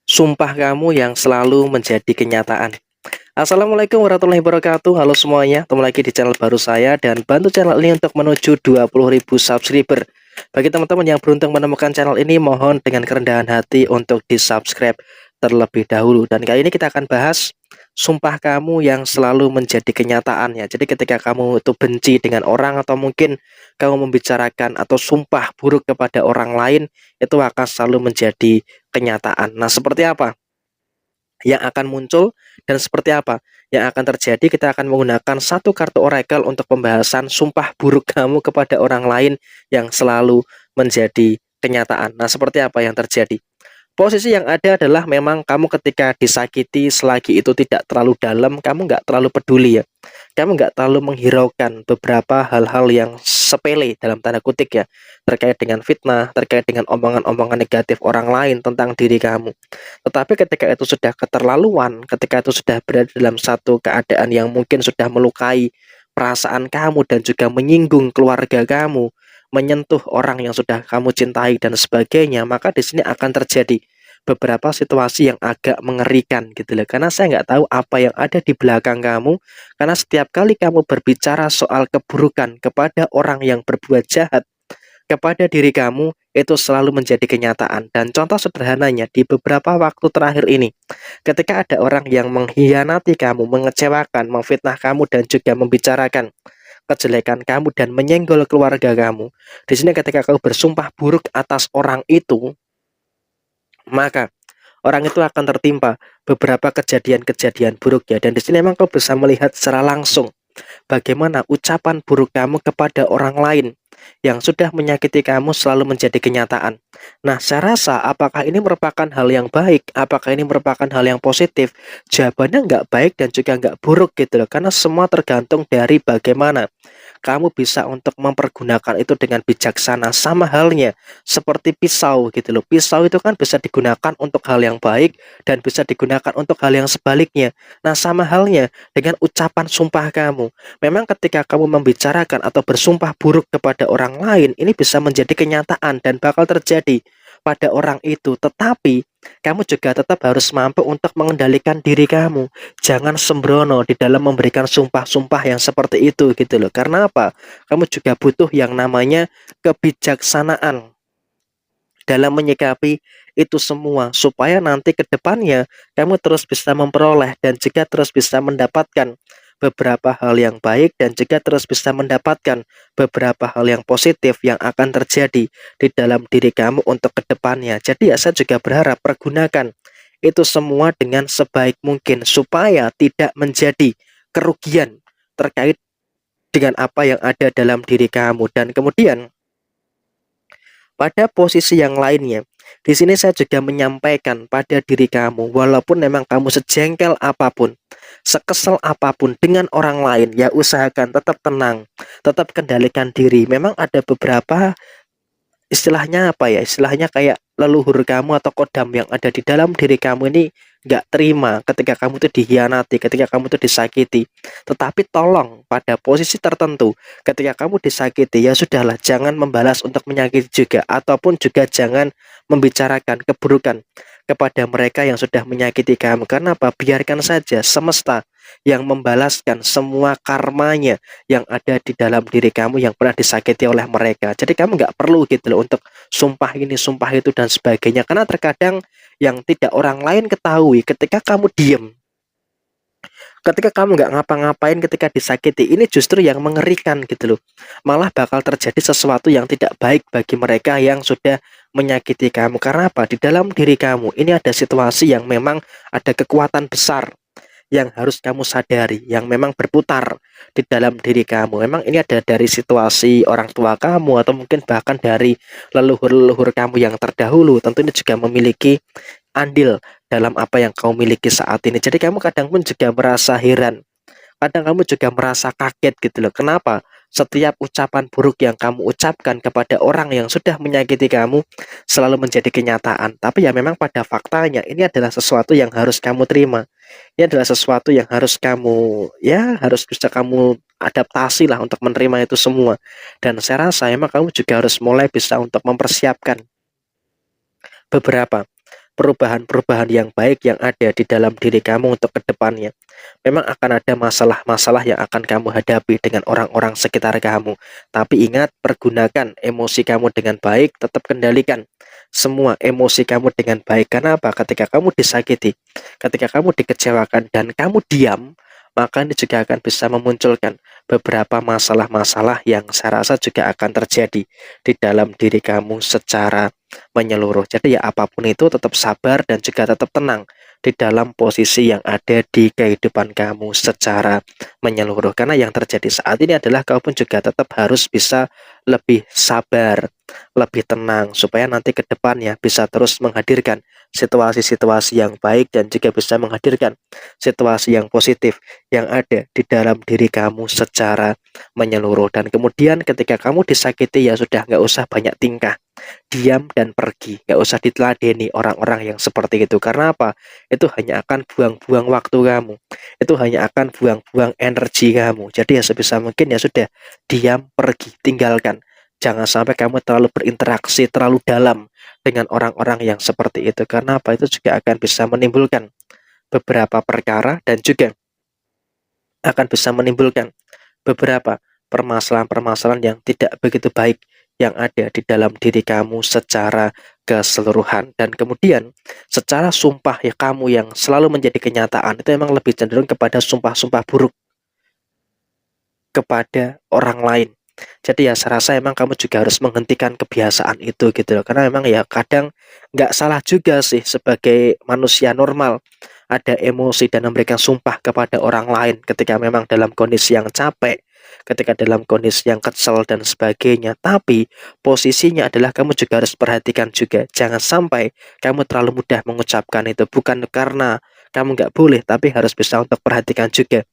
Sumpah kamu yang selalu menjadi kenyataan. Assalamualaikum warahmatullahi wabarakatuh. Halo semuanya, ketemu lagi di channel baru saya dan bantu channel ini untuk menuju 20.000 subscriber. Bagi teman-teman yang beruntung menemukan channel ini, mohon dengan kerendahan hati untuk di-subscribe terlebih dahulu. Dan kali ini kita akan bahas sumpah kamu yang selalu menjadi kenyataan ya. Jadi ketika kamu itu benci dengan orang atau mungkin kamu membicarakan atau sumpah buruk kepada orang lain, itu akan selalu menjadi kenyataan. Nah, seperti apa yang akan muncul dan seperti apa yang akan terjadi? Kita akan menggunakan satu kartu oracle untuk pembahasan sumpah buruk kamu kepada orang lain yang selalu menjadi kenyataan. Nah, seperti apa yang terjadi? Posisi yang ada adalah memang kamu ketika disakiti, selagi itu tidak terlalu dalam, kamu nggak terlalu peduli ya. Kamu nggak terlalu menghiraukan beberapa hal-hal yang sepele dalam tanda kutip ya, terkait dengan fitnah, terkait dengan omongan-omongan negatif orang lain tentang diri kamu. Tetapi ketika itu sudah keterlaluan, ketika itu sudah berada dalam satu keadaan yang mungkin sudah melukai perasaan kamu dan juga menyinggung keluarga kamu, menyentuh orang yang sudah kamu cintai dan sebagainya, maka di sini akan terjadi beberapa situasi yang agak mengerikan gitu loh. Karena saya nggak tahu apa yang ada di belakang kamu, karena setiap kali kamu berbicara soal keburukan kepada orang yang berbuat jahat kepada diri kamu, itu selalu menjadi kenyataan. Dan contoh sederhananya, di beberapa waktu terakhir ini, ketika ada orang yang mengkhianati kamu, mengecewakan, memfitnah kamu, dan juga membicarakan kejelekan kamu dan menyenggol keluarga kamu. Di sini ketika kamu bersumpah buruk atas orang itu, maka orang itu akan tertimpa beberapa kejadian-kejadian buruk ya. Dan di sini memang kau bisa melihat secara langsung bagaimana ucapan buruk kamu kepada orang lain yang sudah menyakiti kamu selalu menjadi kenyataan. Nah, saya rasa apakah ini merupakan hal yang baik? Apakah ini merupakan hal yang positif? Jawabannya nggak baik dan juga nggak buruk gitu loh. Karena semua tergantung dari bagaimana kamu bisa untuk mempergunakan itu dengan bijaksana. Sama halnya seperti pisau gitu loh. Pisau itu kan bisa digunakan untuk hal yang baik dan bisa digunakan untuk hal yang sebaliknya. Nah, sama halnya dengan ucapan sumpah kamu. Memang ketika kamu membicarakan atau bersumpah buruk kepada orang lain, ini bisa menjadi kenyataan dan bakal terjadi pada orang itu. Tetapi kamu juga tetap harus mampu untuk mengendalikan diri kamu. Jangan sembrono di dalam memberikan sumpah-sumpah yang seperti itu gitu loh. Karena apa? Kamu juga butuh yang namanya kebijaksanaan dalam menyikapi itu semua supaya nanti ke depannya kamu terus bisa memperoleh dan juga terus bisa mendapatkan beberapa hal yang baik dan juga terus bisa mendapatkan beberapa hal yang positif yang akan terjadi di dalam diri kamu untuk ke depannya. Jadi ya saya juga berharap pergunakan itu semua dengan sebaik mungkin supaya tidak menjadi kerugian terkait dengan apa yang ada dalam diri kamu. Dan kemudian pada posisi yang lainnya, di sini saya juga menyampaikan pada diri kamu, walaupun memang kamu sejengkel apapun, sekesal apapun dengan orang lain, ya usahakan tetap tenang, tetap kendalikan diri. Memang ada beberapa istilahnya apa ya, istilahnya kayak leluhur kamu atau kodam yang ada di dalam diri kamu ini nggak terima ketika kamu tuh dikhianati, ketika kamu tuh disakiti. Tetapi tolong pada posisi tertentu ketika kamu disakiti, ya sudahlah, jangan membalas untuk menyakiti juga, ataupun juga jangan membicarakan keburukan kepada mereka yang sudah menyakiti kamu. Karena apa? Biarkan saja semesta yang membalaskan semua karmanya yang ada di dalam diri kamu yang pernah disakiti oleh mereka. Jadi kamu nggak perlu gitu loh untuk sumpah ini, sumpah itu dan sebagainya. Karena terkadang yang tidak orang lain ketahui ketika kamu diem, ketika kamu nggak ngapa-ngapain ketika disakiti, ini justru yang mengerikan gitu loh. Malah bakal terjadi sesuatu yang tidak baik bagi mereka yang sudah menyakiti kamu. Karena apa? Di dalam diri kamu ini ada situasi yang memang ada kekuatan besar yang harus kamu sadari, yang memang berputar di dalam diri kamu. Memang ini ada dari situasi orang tua kamu atau mungkin bahkan dari leluhur-leluhur kamu yang terdahulu. Tentu ini juga memiliki andil dalam apa yang kamu miliki saat ini. Jadi kamu kadang pun juga merasa heran, kadang kamu juga merasa kaget gitu loh. Kenapa? Setiap ucapan buruk yang kamu ucapkan kepada orang yang sudah menyakiti kamu selalu menjadi kenyataan. Tapi ya memang pada faktanya ini adalah sesuatu yang harus kamu terima. Ini adalah sesuatu yang harus kamu, ya harus bisa kamu adaptasi lah untuk menerima itu semua. Dan saya rasa emang kamu juga harus mulai bisa untuk mempersiapkan beberapa perubahan-perubahan yang baik yang ada di dalam diri kamu untuk kedepannya. Memang akan ada masalah-masalah yang akan kamu hadapi dengan orang-orang sekitar kamu. Tapi ingat, pergunakan emosi kamu dengan baik, tetap kendalikan semua emosi kamu dengan baik. Karena apa? Ketika kamu disakiti, ketika kamu dikecewakan dan kamu diam, maka ini juga akan bisa memunculkan beberapa masalah-masalah yang saya rasa juga akan terjadi di dalam diri kamu secara menyeluruh. Jadi ya apapun itu tetap sabar dan juga tetap tenang di dalam posisi yang ada di kehidupan kamu secara menyeluruh. Karena yang terjadi saat ini adalah kamu pun juga tetap harus bisa lebih sabar, lebih tenang, supaya nanti ke depannya bisa terus menghadirkan situasi-situasi yang baik dan juga bisa menghadirkan situasi yang positif yang ada di dalam diri kamu secara menyeluruh. Dan kemudian ketika kamu disakiti, ya sudah, nggak usah banyak tingkah, diam dan pergi, nggak usah diteladeni orang-orang yang seperti itu. Karena apa? Itu hanya akan buang-buang waktu kamu, itu hanya akan buang-buang energi kamu. Jadi ya sebisa mungkin ya sudah, diam, pergi, tinggalkan. Jangan sampai kamu terlalu berinteraksi terlalu dalam dengan orang-orang yang seperti itu. Karena apa? Itu juga akan bisa menimbulkan beberapa perkara dan juga akan bisa menimbulkan beberapa permasalahan-permasalahan yang tidak begitu baik yang ada di dalam diri kamu secara keseluruhan. Dan kemudian secara sumpah ya kamu yang selalu menjadi kenyataan itu memang lebih cenderung kepada sumpah-sumpah buruk kepada orang lain. Jadi ya saya rasa emang kamu juga harus menghentikan kebiasaan itu gitu loh. Karena memang ya kadang nggak salah juga sih sebagai manusia normal ada emosi dan memberikan sumpah kepada orang lain ketika memang dalam kondisi yang capek, ketika dalam kondisi yang kesel dan sebagainya. Tapi posisinya adalah kamu juga harus perhatikan juga, jangan sampai kamu terlalu mudah mengucapkan itu. Bukan karena kamu nggak boleh, tapi harus bisa untuk perhatikan juga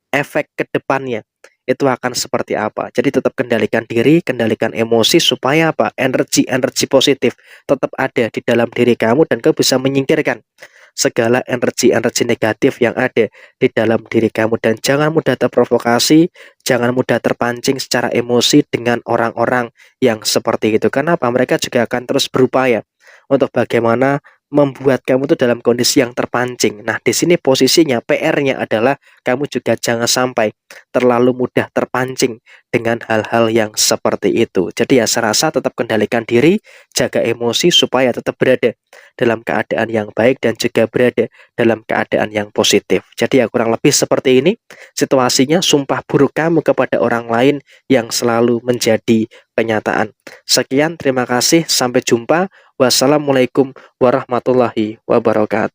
efek ke depannya itu akan seperti apa. Jadi tetap kendalikan diri, kendalikan emosi supaya apa? Energi-energi positif tetap ada di dalam diri kamu dan kamu bisa menyingkirkan segala energi-energi negatif yang ada di dalam diri kamu. Dan jangan mudah terprovokasi, jangan mudah terpancing secara emosi dengan orang-orang yang seperti itu. Karena apa? Mereka juga akan terus berupaya untuk bagaimana membuat kamu tuh dalam kondisi yang terpancing. Nah, di sini posisinya PR-nya adalah kamu juga jangan sampai terlalu mudah terpancing dengan hal-hal yang seperti itu. Jadi ya saya rasa tetap kendalikan diri, jaga emosi supaya tetap berada dalam keadaan yang baik dan juga berada dalam keadaan yang positif. Jadi ya kurang lebih seperti ini situasinya, sumpah buruk kamu kepada orang lain yang selalu menjadi kenyataan. Sekian, terima kasih, sampai jumpa. Wassalamualaikum warahmatullahi wabarakatuh.